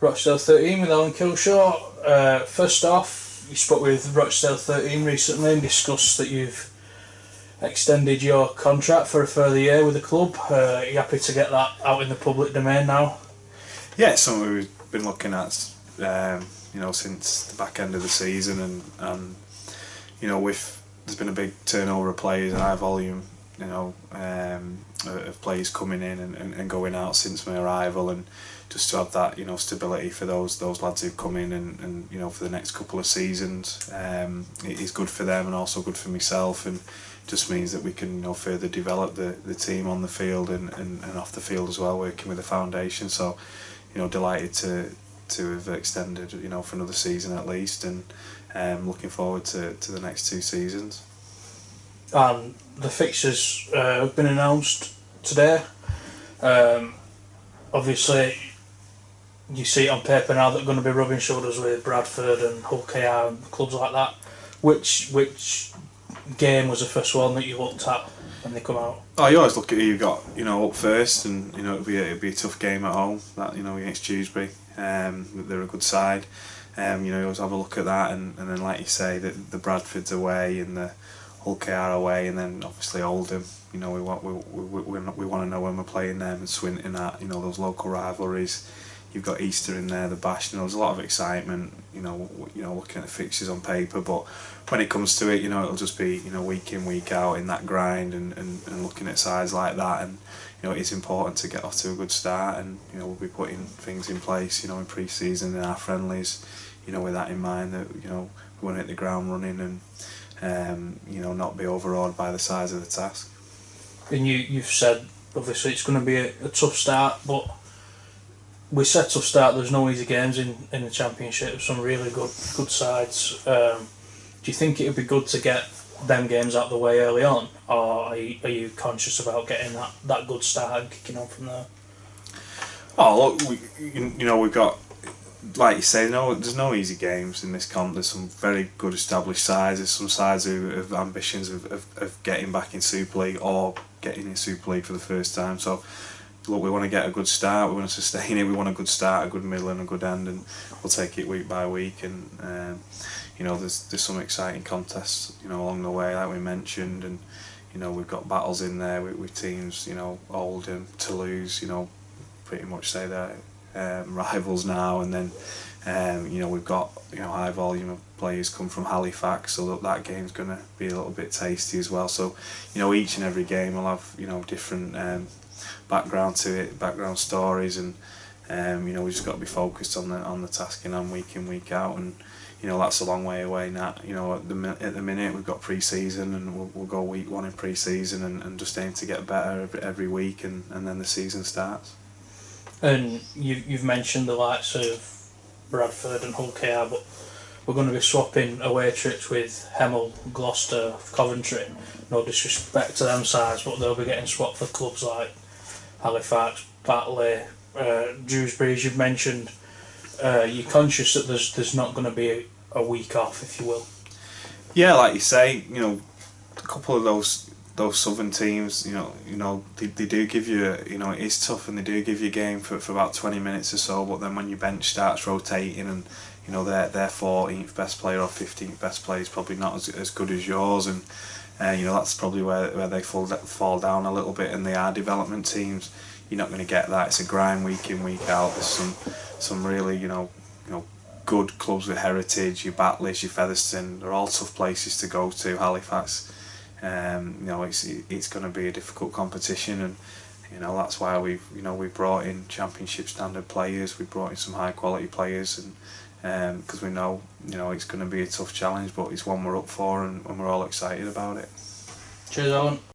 Rochdale 13 with Alan Kilshaw. First off, you spoke with Rochdale 13 recently and discussed that you've extended your contract for a further year with the club. Are you happy to get that out in the public domain now? Yeah, it's something we've been looking at, since the back end of the season, and there's been a big turnover of players, high volume, of players coming in and going out since my arrival, and just to have that stability for those lads who've come in and for the next couple of seasons, it is good for them and also good for myself, and just means that we can further develop the team on the field and off the field as well, working with the foundation. So delighted to have extended for another season at least, and looking forward to the next 2 seasons. And the fixtures have been announced today. Obviously, you see it on paper now that they're going to be rubbing shoulders with Bradford and Hull KR and clubs like that. Which game was the first one that you looked at when they come out? Oh, you always look at who you got up first, and it'd be a tough game at home. That against Dewsbury, they're a good side. You always have a look at that, and then like you say, the Bradford's away and the Hull KR away, and then obviously Oldham. We want to know when we're playing them, and Swinton at those local rivalries. You've got Easter in there, the Bash. There's a lot of excitement. Looking at the fixtures on paper, but when it comes to it, it'll just be week in, week out in that grind, and looking at sides like that, and it's important to get off to a good start, and we'll be putting things in place, in pre-season and our friendlies, with that in mind, that we want to hit the ground running and not be overawed by the size of the task. And you've said obviously it's going to be a tough start, but we said tough start. There's no easy games in the Championship. Some really good sides. Do you think it would be good to get them games out of the way early on, or are you conscious about getting that good start and kicking on from there? Oh look, we've got, like you say, there's no easy games in this comp. There's some very good established sides. There's some sides who have ambitions of getting back in Super League or getting in Super League for the first time. So look, we want to get a good start, we want to sustain it, we want a good start, a good middle and a good end, and we'll take it week by week, and there's some exciting contests along the way, like we mentioned, and we've got battles in there with teams, Oldham, Toulouse, pretty much say they're rivals now, and then we've got high volume of players come from Halifax, so that game's going to be a little bit tasty as well. So each and every game will have different background to it, background stories, and we just got to be focused on the task in hand, week in, week out, and that's a long way away now. At the minute we've got pre-season, and we'll go week 1 in pre-season, and just aim to get better every week, and then the season starts. And you've mentioned the likes of Bradford and Hull KR, but we're going to be swapping away trips with Hemel, Gloucester, Coventry. No disrespect to them sides, but they'll be getting swapped for clubs like Halifax, Batley, Dewsbury, as you've mentioned. You're conscious that there's not going to be a week off, if you will? Yeah, like you say, a couple of those southern teams, they do give you, it is tough, and they do give you a game for about 20 minutes or so, but then when your bench starts rotating, and their 14th best player or 15th best player is probably not as good as yours, and that's probably where they fall down a little bit, and they are development teams. You're not going to get that. It's a grind week in, week out. There's some really good clubs with heritage. Your Batleys, your Featherstone, they're all tough places to go to. Halifax, it's going to be a difficult competition, and that's why we've brought in Championship standard players. We've brought in some high quality players, and because we know it's going to be a tough challenge, but it's one we're up for, and we're all excited about it. Cheers, Alan.